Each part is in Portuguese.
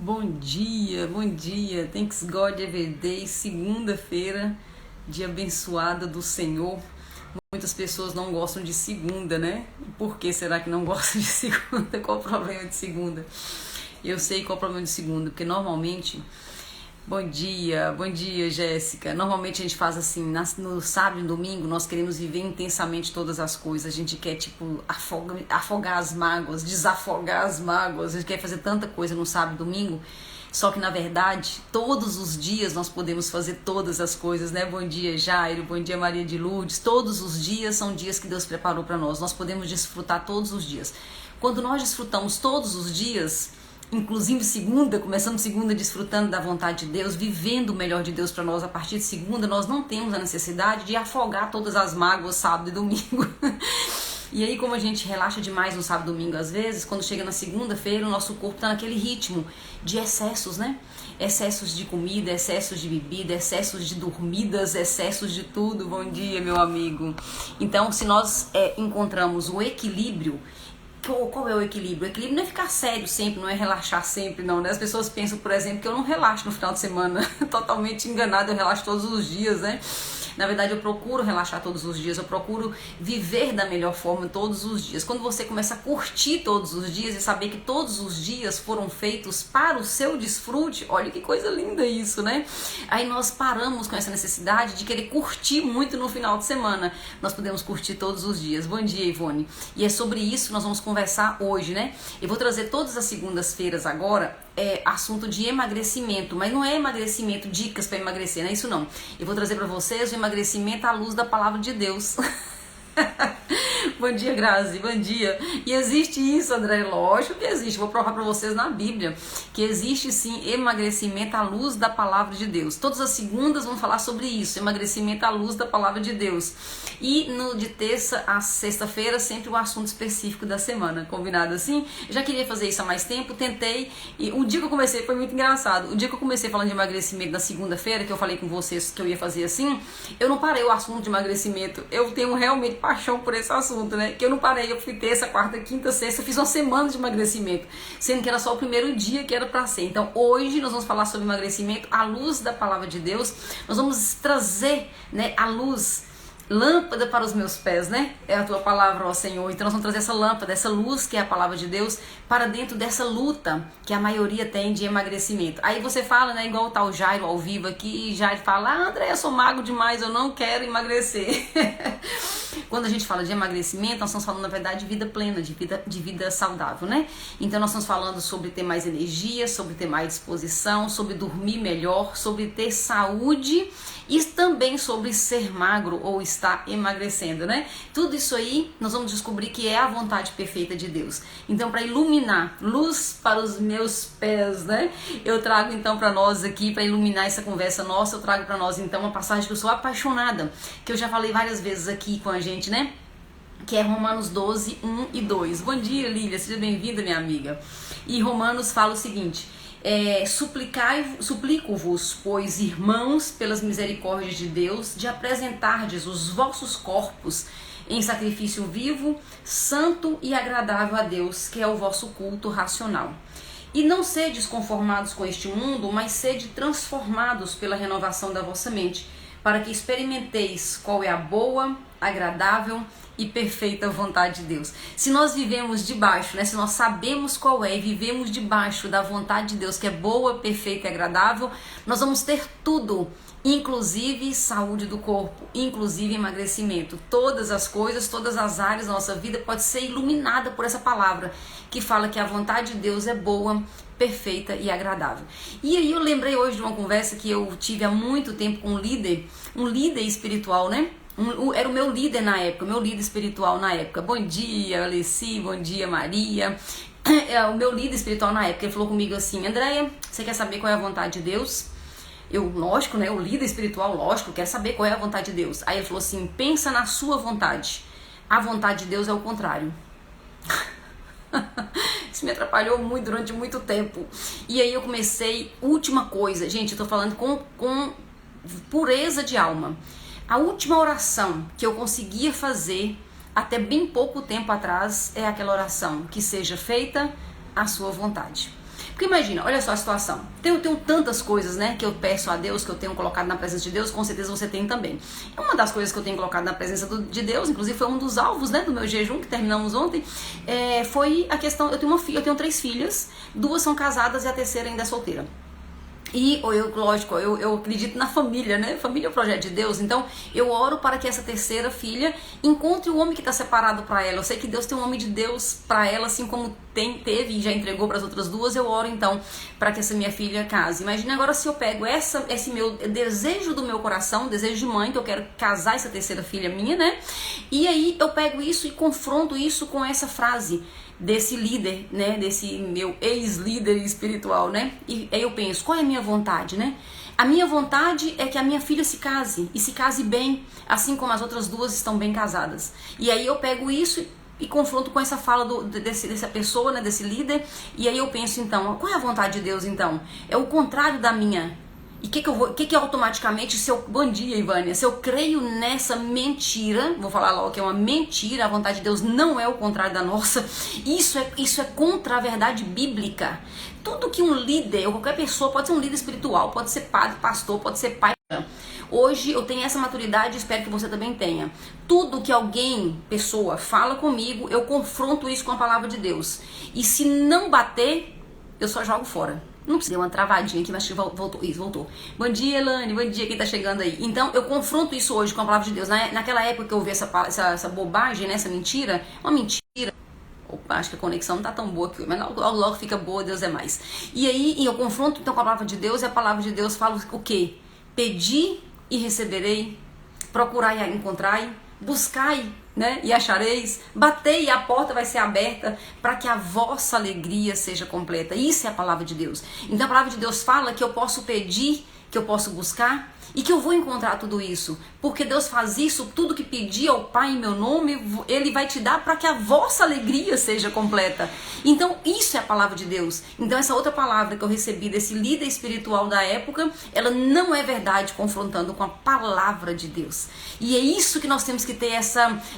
Bom dia, thanks God every day, segunda-feira, dia abençoado do Senhor. Muitas pessoas não gostam de segunda, né? Por que será que não gostam de segunda? Qual o problema de segunda? Eu sei qual o problema de segunda, porque normalmente... Bom dia, Jéssica. Normalmente a gente faz assim, no sábado e no domingo nós queremos viver intensamente todas as coisas. A gente quer, afogar as mágoas, desafogar as mágoas. A gente quer fazer tanta coisa no sábado e domingo. Só que na verdade, todos os dias nós podemos fazer todas as coisas, né? Bom dia, Jairo. Bom dia, Maria de Lourdes. Todos os dias são dias que Deus preparou para nós. Nós podemos desfrutar todos os dias. Quando nós desfrutamos todos os dias, inclusive segunda, começamos segunda desfrutando da vontade de Deus, vivendo o melhor de Deus para nós a partir de segunda, nós não temos a necessidade de afogar todas as mágoas sábado e domingo. E aí, como a gente relaxa demais no sábado e domingo às vezes, quando chega na segunda-feira o nosso corpo está naquele ritmo de excessos, né? Excessos de comida, excessos de bebida, excessos de dormidas, excessos de tudo. Bom dia, meu amigo. Então, se nós encontramos o equilíbrio, qual é o equilíbrio? O equilíbrio não é ficar sério sempre, não é relaxar sempre, não, né? As pessoas pensam, por exemplo, que eu não relaxo no final de semana. Totalmente enganado, eu relaxo todos os dias, né? Na verdade, eu procuro relaxar todos os dias, eu procuro viver da melhor forma todos os dias. Quando você começa a curtir todos os dias e saber que todos os dias foram feitos para o seu desfrute, olha que coisa linda isso, né? Aí nós paramos com essa necessidade de querer curtir muito no final de semana. Nós podemos curtir todos os dias. Bom dia, Ivone. E é sobre isso que nós vamos conversar hoje, né? Eu vou trazer todas as segundas-feiras agora assunto de emagrecimento, mas não é emagrecimento, dicas para emagrecer, não é isso não. Eu vou trazer para vocês o emagrecimento à luz da palavra de Deus. Bom dia, Grazi, bom dia. E existe isso, André? Lógico que existe. Vou provar para vocês na Bíblia que existe sim emagrecimento à luz da palavra de Deus. Todas as segundas vão falar sobre isso, emagrecimento à luz da palavra de Deus. E de terça a sexta-feira sempre um assunto específico da semana, combinado assim? Eu já queria fazer isso há mais tempo, tentei, e o dia que eu comecei foi muito engraçado. O dia que eu comecei falando de emagrecimento na segunda-feira, que eu falei com vocês que eu ia fazer assim, eu não parei o assunto de emagrecimento. Eu tenho realmente paixão por esse assunto, né? Que eu não parei, eu fui terça, quarta, quinta, sexta, fiz uma semana de emagrecimento, sendo que era só o primeiro dia que era pra ser. Então hoje nós vamos falar sobre emagrecimento à luz da palavra de Deus. Nós vamos trazer, né, a luz, lâmpada para os meus pés, né? É a tua palavra, ó Senhor. Então nós vamos trazer essa lâmpada, essa luz que é a palavra de Deus, para dentro dessa luta que a maioria tem de emagrecimento. Aí você fala, né, igual tá o Jairo ao vivo aqui, e Jairo fala, André, eu sou magro demais, eu não quero emagrecer. Quando a gente fala de emagrecimento, nós estamos falando, na verdade, de vida plena, de vida saudável, né? Então nós estamos falando sobre ter mais energia, sobre ter mais disposição, sobre dormir melhor, sobre ter saúde e também sobre ser magro ou estar emagrecendo, né? Tudo isso aí nós vamos descobrir que é a vontade perfeita de Deus. Então, para iluminar, luz para os meus pés, né? Eu trago então para nós aqui, para iluminar essa conversa nossa, eu trago para nós então uma passagem que eu sou apaixonada, que eu já falei várias vezes aqui com a gente, né? Que é Romanos 12, 1 e 2. Bom dia, Lília, seja bem-vinda, minha amiga. E Romanos fala o seguinte: suplico-vos, pois, irmãos, pelas misericórdias de Deus, de apresentardes os vossos corpos em sacrifício vivo, santo e agradável a Deus, que é o vosso culto racional. E não sedes conformados com este mundo, mas sede transformados pela renovação da vossa mente, para que experimenteis qual é a boa, agradável e perfeita vontade de Deus. Se nós vivemos debaixo, né, se nós sabemos qual é e vivemos debaixo da vontade de Deus, que é boa, perfeita e agradável, nós vamos ter tudo, inclusive saúde do corpo, inclusive emagrecimento. Todas as coisas, todas as áreas da nossa vida pode ser iluminada por essa palavra, que fala que a vontade de Deus é boa, perfeita e agradável. E aí eu lembrei hoje de uma conversa que eu tive há muito tempo com um líder espiritual, né? Era o meu líder na época, o meu líder espiritual na época. Bom dia, Alessi, bom dia, Maria. O meu líder espiritual na época, ele falou comigo assim: Andréia, você quer saber qual é a vontade de Deus? Eu, lógico, né, o líder espiritual, lógico, quer saber qual é a vontade de Deus. Aí ele falou assim: pensa na sua vontade. A vontade de Deus é o contrário. Isso me atrapalhou muito durante muito tempo. E aí eu comecei, última coisa, gente, eu tô falando com pureza de alma. A última oração que eu conseguia fazer até bem pouco tempo atrás é aquela oração: que seja feita a sua vontade. Porque imagina, olha só a situação. Eu tenho tantas coisas, né, que eu peço a Deus, que eu tenho colocado na presença de Deus, com certeza você tem também. Uma das coisas que eu tenho colocado na presença de Deus, inclusive foi um dos alvos, né, do meu jejum, que terminamos ontem, foi a questão, eu tenho 3 filhas, 2 são casadas e a terceira ainda é solteira. E lógico, eu acredito na família, né? Família é o projeto de Deus. Então eu oro para que essa terceira filha encontre o homem que está separado para ela. Eu sei que Deus tem um homem de Deus para ela, assim como teve e já entregou para as outras 2. Eu oro então para que essa minha filha case. Imagina agora se eu pego esse meu desejo do meu coração, desejo de mãe, que eu quero casar essa terceira filha minha, né? E aí eu pego isso e confronto isso com essa frase desse líder, né, desse meu ex-líder espiritual, né, e aí eu penso, qual é a minha vontade, né? A minha vontade é que a minha filha se case, e se case bem, assim como as outras 2 estão bem casadas. E aí eu pego isso e confronto com essa fala dessa pessoa, né, desse líder, e aí eu penso então, qual é a vontade de Deus então? É o contrário da minha. E que automaticamente, bom dia, Ivânia, se eu creio nessa mentira, vou falar logo que é uma mentira, a vontade de Deus não é o contrário da nossa, isso é contra a verdade bíblica. Tudo que um líder, ou qualquer pessoa, pode ser um líder espiritual, pode ser padre, pastor, pode ser pai. Hoje eu tenho essa maturidade, espero que você também tenha. Tudo que pessoa, fala comigo, eu confronto isso com a palavra de Deus. E se não bater, eu só jogo fora. Não precisa, deu uma travadinha aqui, mas voltou. Isso, voltou. Bom dia, Elane, bom dia, quem tá chegando aí. Então, eu confronto isso hoje com a palavra de Deus. Naquela época que eu ouvi essa bobagem, né, essa mentira, uma mentira. Opa, acho que a conexão não tá tão boa aqui, mas logo fica boa, Deus é mais. E aí, eu confronto então com a palavra de Deus, e a palavra de Deus fala o quê? Pedi e receberei, procurai e encontrai, buscai, né, e achareis, batei e a porta vai ser aberta para que a vossa alegria seja completa. Isso é a palavra de Deus. Então a palavra de Deus fala que eu posso pedir, que eu posso buscar e que eu vou encontrar tudo isso, porque Deus faz isso, tudo que pedir ao Pai em meu nome, Ele vai te dar para que a vossa alegria seja completa. Então isso é a palavra de Deus. Então essa outra palavra que eu recebi desse líder espiritual da época, ela não é verdade, confrontando com a palavra de Deus. E é isso que nós temos que ter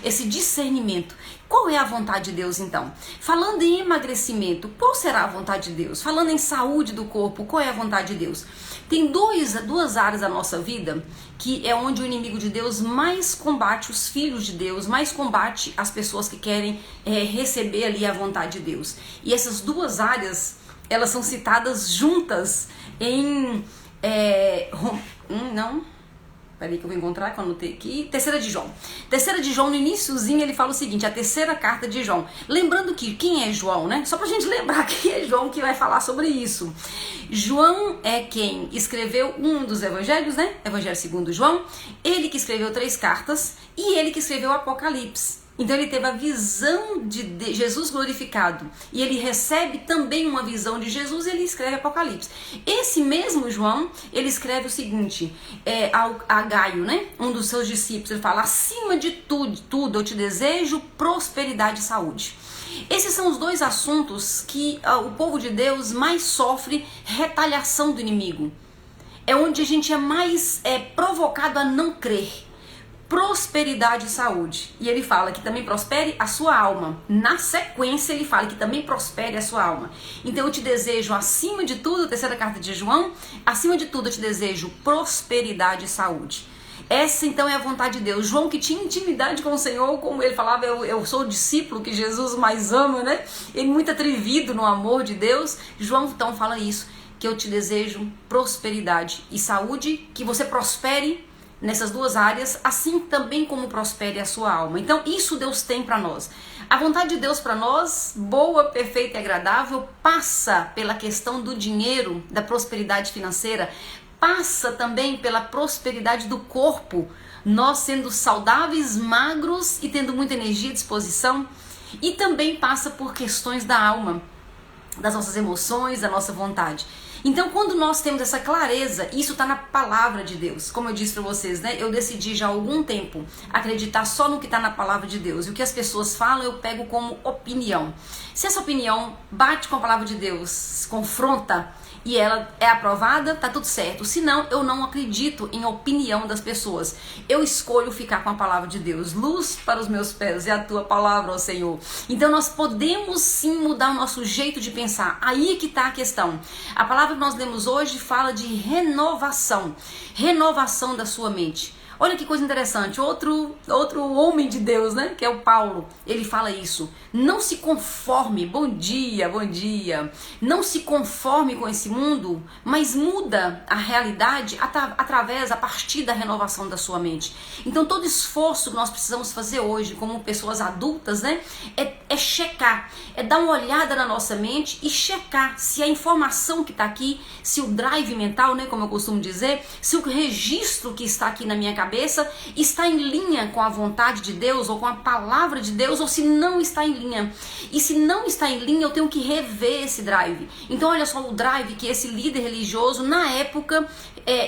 esse discernimento. Qual é a vontade de Deus então? Falando em emagrecimento, qual será a vontade de Deus? Falando em saúde do corpo, qual é a vontade de Deus? Tem duas áreas da nossa vida que é onde o inimigo de Deus mais combate os filhos de Deus, mais combate as pessoas que querem receber ali a vontade de Deus. E essas 2 áreas, elas são citadas juntas em... Peraí que eu vou encontrar, que eu anotei aqui. 3 de João. 3 de João, no iniciozinho, ele fala o seguinte, a 3ª carta de João. Lembrando que, quem é João, né? Só pra gente lembrar quem é João que vai falar sobre isso. João é quem escreveu um dos evangelhos, né? Evangelho segundo João. Ele que escreveu 3 cartas e ele que escreveu o Apocalipse. Então ele teve a visão de Jesus glorificado e ele recebe também uma visão de Jesus e ele escreve Apocalipse. Esse mesmo João, ele escreve o seguinte, a Gaio, né, um dos seus discípulos, ele fala, acima de tudo eu te desejo prosperidade e saúde. Esses são os 2 assuntos que o povo de Deus mais sofre retaliação do inimigo. É onde a gente é mais provocado a não crer. Prosperidade e saúde. E ele fala que também prospere a sua alma. Na sequência ele fala que também prospere a sua alma. Então eu te desejo acima de tudo, a 3ª carta de João, acima de tudo eu te desejo prosperidade e saúde. Essa então é a vontade de Deus. João que tinha intimidade com o Senhor, como ele falava, eu sou o discípulo que Jesus mais ama, né? Ele muito atrevido no amor de Deus. João então fala isso, que eu te desejo prosperidade e saúde, que você prospere nessas 2 áreas, assim também como prospere a sua alma. Então isso Deus tem para nós. A vontade de Deus para nós, boa, perfeita e agradável, passa pela questão do dinheiro, da prosperidade financeira, passa também pela prosperidade do corpo, nós sendo saudáveis, magros e tendo muita energia e disposição, e também passa por questões da alma, das nossas emoções, da nossa vontade. Então, quando nós temos essa clareza, isso está na palavra de Deus. Como eu disse para vocês, né? Eu decidi já há algum tempo acreditar só no que está na palavra de Deus. E o que as pessoas falam, eu pego como opinião. Se essa opinião bate com a palavra de Deus, confronta, e ela é aprovada, tá tudo certo. Se não, eu não acredito em opinião das pessoas. Eu escolho ficar com a palavra de Deus. Luz para os meus pés é a tua palavra, ó Senhor. Então nós podemos sim mudar o nosso jeito de pensar. Aí que tá a questão. A palavra que nós lemos hoje fala de renovação. Renovação da sua mente. Olha que coisa interessante, outro homem de Deus, né, que é o Paulo, ele fala isso. Não se conforme, bom dia, não se conforme com esse mundo, mas muda a realidade a partir da renovação da sua mente. Então todo esforço que nós precisamos fazer hoje, como pessoas adultas, né, é checar, é dar uma olhada na nossa mente e checar se a informação que está aqui, se o drive mental, né, como eu costumo dizer, se o registro que está aqui na minha cabeça está em linha com a vontade de Deus ou com a palavra de Deus, ou se não está em linha. E se não está em linha, eu tenho que rever esse drive. Então olha só o drive que esse líder religioso na época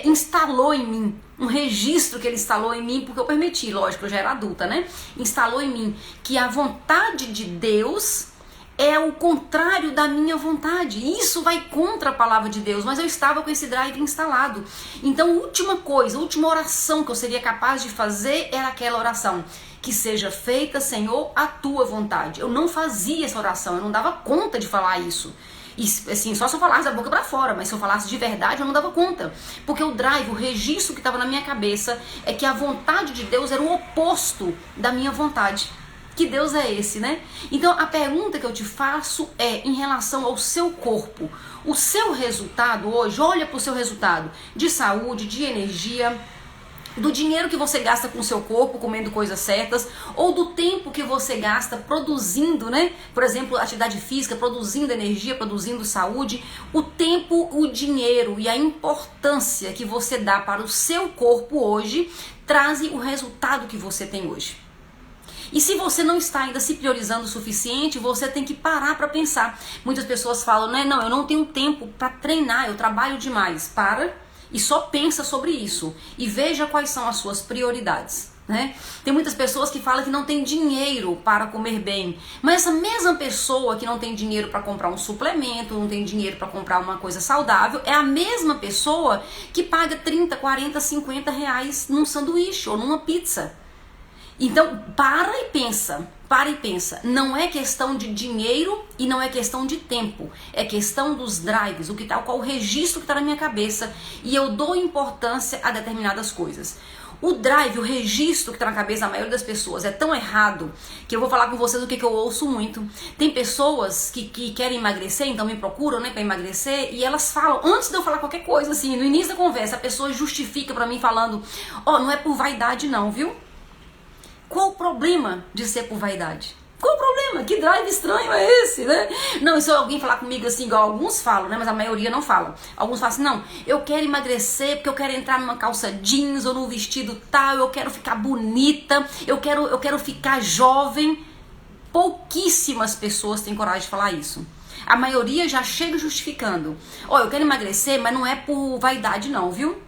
instalou em mim. Um registro que ele instalou em mim, porque eu permiti, lógico, eu já era adulta, né? Instalou em mim que a vontade de Deus é o contrário da minha vontade. Isso vai contra a palavra de Deus, mas eu estava com esse drive instalado. Então, a última oração que eu seria capaz de fazer era aquela oração: que seja feita, Senhor, a tua vontade. Eu não fazia essa oração, eu não dava conta de falar isso. E, assim, só se eu falasse da boca pra fora, mas se eu falasse de verdade eu não dava conta, porque o drive, o registro que estava na minha cabeça é que a vontade de Deus era o oposto da minha vontade. Que Deus é esse, né? Então a pergunta que eu te faço é em relação ao seu corpo. O seu resultado hoje, olha para o seu resultado de saúde, de energia, do dinheiro que você gasta com o seu corpo, comendo coisas certas, ou do tempo que você gasta produzindo, né? Por exemplo, atividade física, produzindo energia, produzindo saúde. O tempo, o dinheiro e a importância que você dá para o seu corpo hoje trazem o resultado que você tem hoje. E se você não está ainda se priorizando o suficiente, você tem que parar para pensar. Muitas pessoas falam, né? Não, eu não tenho tempo para treinar, eu trabalho demais. Para e só pensa sobre isso e veja quais são as suas prioridades, né? Tem muitas pessoas que falam que não tem dinheiro para comer bem, mas essa mesma pessoa que não tem dinheiro para comprar um suplemento, não tem dinheiro para comprar uma coisa saudável, é a mesma pessoa que paga 30, 40, 50 reais num sanduíche ou numa pizza. Então, para e pensa. Não é questão de dinheiro e não é questão de tempo. É questão dos drives, qual o registro que está na minha cabeça. E eu dou importância a determinadas coisas. O drive, o registro que está na cabeça da maioria das pessoas é tão errado que eu vou falar com vocês o que eu ouço muito. Tem pessoas que querem emagrecer, então me procuram, né, para emagrecer, e elas falam, antes de eu falar qualquer coisa, assim, no início da conversa, a pessoa justifica para mim falando, não é por vaidade não, viu? Qual o problema de ser por vaidade? Qual o problema? Que drive estranho é esse, né? Não, e se alguém falar comigo assim, igual alguns falam, né? Mas a maioria não fala. Alguns falam assim, não, eu quero emagrecer porque eu quero entrar numa calça jeans ou num vestido tal, eu quero ficar bonita, eu quero ficar jovem. Pouquíssimas pessoas têm coragem de falar isso. A maioria já chega justificando. Eu quero emagrecer, mas não é por vaidade não, viu?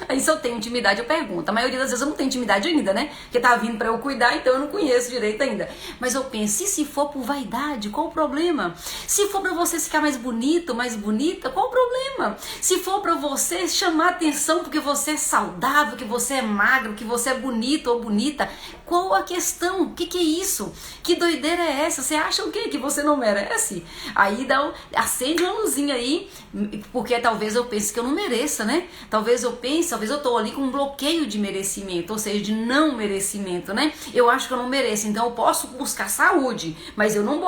Aí se eu tenho intimidade, eu pergunto. A maioria das vezes eu não tenho intimidade ainda, né? Porque tá vindo pra eu cuidar, então eu não conheço direito ainda. Mas eu penso, e se for por vaidade, qual o problema? Se for pra você ficar mais bonito, mais bonita, qual o problema? Se for pra você chamar atenção porque você é saudável, que você é magro, que você é bonito ou bonita, qual a questão? O que é isso? Que doideira é essa? Você acha o quê? Que você não merece? Aí acende uma luzinha aí, porque talvez eu pense que eu não mereça, né? Talvez eu tô ali com um bloqueio de merecimento, ou seja, de não merecimento, né? Eu acho que eu não mereço, então eu posso buscar saúde, mas eu não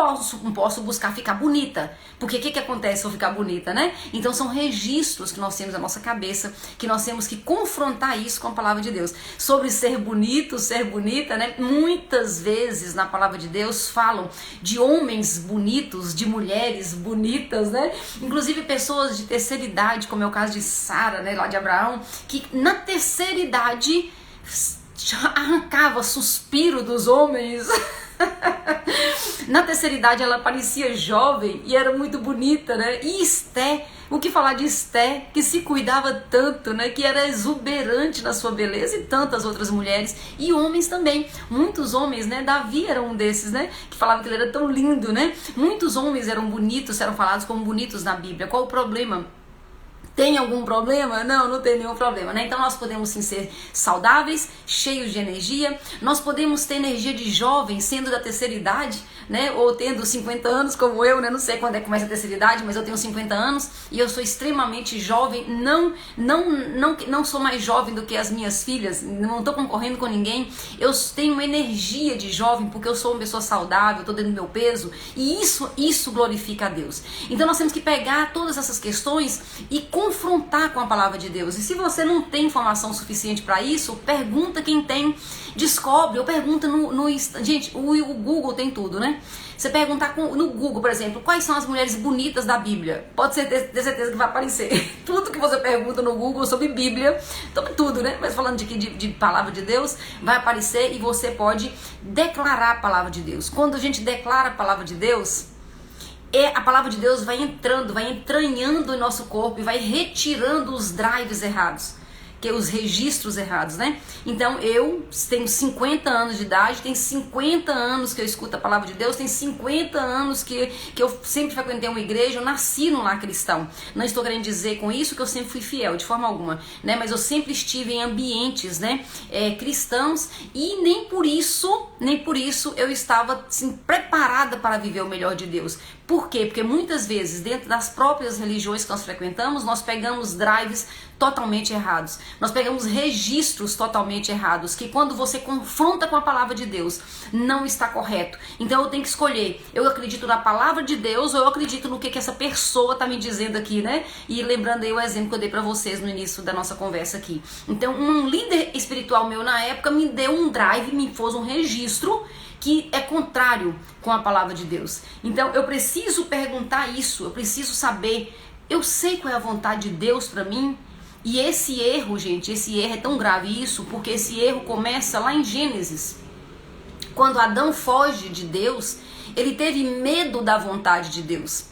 posso buscar ficar bonita. Porque o que acontece se eu ficar bonita, né? Então são registros que nós temos na nossa cabeça, que nós temos que confrontar isso com a palavra de Deus. Sobre ser bonito, ser bonita, né? Muitas vezes na palavra de Deus falam de homens bonitos, de mulheres bonitas, né? Inclusive pessoas de terceira idade, como é o caso de Sara, né, lá de Abraão, que na terceira idade arrancava suspiro dos homens. Na terceira idade ela parecia jovem e era muito bonita, né? E Esté, o que falar de Esté, que se cuidava tanto, né? Que era exuberante na sua beleza, e tantas outras mulheres e homens também. Muitos homens, né? Davi era um desses, né? Que falava que ele era tão lindo, né? Muitos homens eram bonitos, eram falados como bonitos na Bíblia. Qual o problema? Tem algum problema? Não, não tem nenhum problema, né? Então nós podemos sim ser saudáveis, cheios de energia. Nós podemos ter energia de jovem, sendo da terceira idade, né? Ou tendo 50 anos como eu, né? Não sei quando é que começa a terceira idade, mas eu tenho 50 anos e eu sou extremamente jovem. Não sou mais jovem do que as minhas filhas, não estou concorrendo com ninguém. Eu tenho uma energia de jovem porque eu sou uma pessoa saudável, estou dentro do meu peso e isso glorifica a Deus. Então nós temos que pegar todas essas questões e confrontar com a palavra de Deus. E se você não tem informação suficiente para isso, pergunta quem tem, descobre, ou pergunta no gente, o Google tem tudo, né? Você perguntar no Google, por exemplo, quais são as mulheres bonitas da Bíblia, pode ter certeza que vai aparecer. Tudo que você pergunta no Google sobre Bíblia, sobre tudo, né? Mas falando de palavra de Deus, vai aparecer e você pode declarar a palavra de Deus. Quando a gente declara a palavra de Deus, a palavra de Deus vai entrando, vai entranhando em nosso corpo e vai retirando os drives errados, que é os registros errados, né? Então eu tenho 50 anos de idade, tem 50 anos que eu escuto a palavra de Deus, tem 50 anos que eu sempre frequentei uma igreja, eu nasci num lar cristão. Não estou querendo dizer com isso que eu sempre fui fiel, de forma alguma, né? Mas eu sempre estive em ambientes, né, cristãos e nem por isso eu estava assim, preparada para viver o melhor de Deus. Por quê? Porque muitas vezes dentro das próprias religiões que nós frequentamos, nós pegamos drives totalmente errados. Nós pegamos registros totalmente errados, que quando você confronta com a palavra de Deus, não está correto. Então eu tenho que escolher, eu acredito na palavra de Deus ou eu acredito no que essa pessoa está me dizendo aqui, né? E lembrando aí o exemplo que eu dei para vocês no início da nossa conversa aqui. Então um líder espiritual meu na época me deu um drive, me pôs um registro que é contrário com a palavra de Deus. Então eu preciso perguntar isso, eu preciso saber, eu sei qual é a vontade de Deus para mim. E esse erro, gente, esse erro é tão grave isso, porque esse erro começa lá em Gênesis. Quando Adão foge de Deus, ele teve medo da vontade de Deus.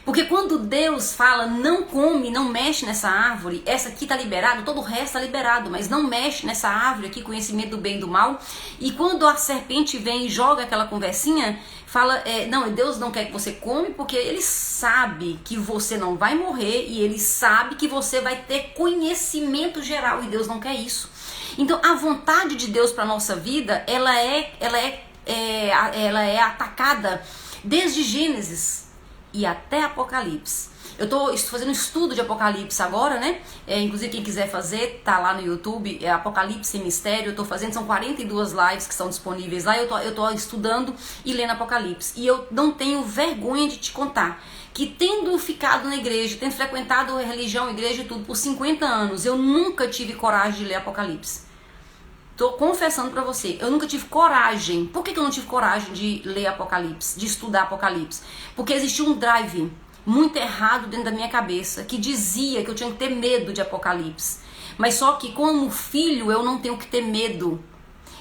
Porque quando Deus fala, não come, não mexe nessa árvore, essa aqui tá liberado, todo o resto tá liberado, mas não mexe nessa árvore aqui, conhecimento do bem e do mal. E quando a serpente vem e joga aquela conversinha, fala, não, Deus não quer que você come, porque ele sabe que você não vai morrer e ele sabe que você vai ter conhecimento geral e Deus não quer isso. Então a vontade de Deus para nossa vida, ela é atacada desde Gênesis e até Apocalipse. Eu estou fazendo um estudo de Apocalipse agora, né? Inclusive quem quiser fazer, tá lá no YouTube, Apocalipse em Mistério, eu estou fazendo, são 42 lives que estão disponíveis lá, eu tô estudando e lendo Apocalipse. E eu não tenho vergonha de te contar que tendo ficado na igreja, tendo frequentado a religião, igreja e tudo por 50 anos, eu nunca tive coragem de ler Apocalipse. Tô confessando pra você, eu nunca tive coragem. Por que eu não tive coragem de ler Apocalipse, de estudar Apocalipse? Porque existia um drive muito errado dentro da minha cabeça, que dizia que eu tinha que ter medo de Apocalipse. Mas só que como filho eu não tenho que ter medo,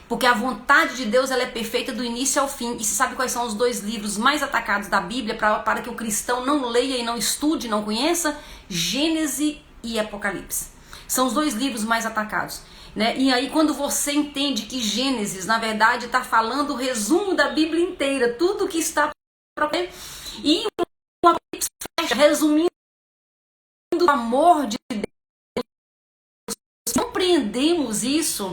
porque a vontade de Deus ela é perfeita do início ao fim. E você sabe quais são os dois livros mais atacados da Bíblia para que o cristão não leia e não estude, não conheça? Gênesis e Apocalipse. São os dois livros mais atacados. Né? E aí quando você entende que Gênesis na verdade está falando o resumo da Bíblia inteira, tudo que está e o Apocalipse fecha resumindo o amor de Deus. Compreendemos isso,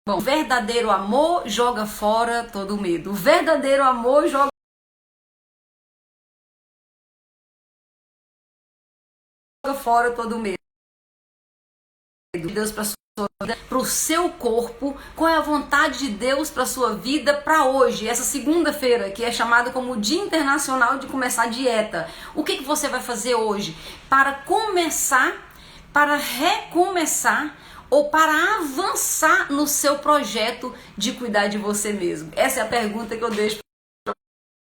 bom, o verdadeiro amor joga fora todo medo. O verdadeiro amor joga fora todo medo. Deus para sua vida, para o seu corpo, qual é a vontade de Deus para sua vida para hoje, essa segunda-feira, que é chamada como Dia Internacional de Começar a Dieta. O que você vai fazer hoje para começar, para recomeçar ou para avançar no seu projeto de cuidar de você mesmo? Essa é a pergunta que eu deixo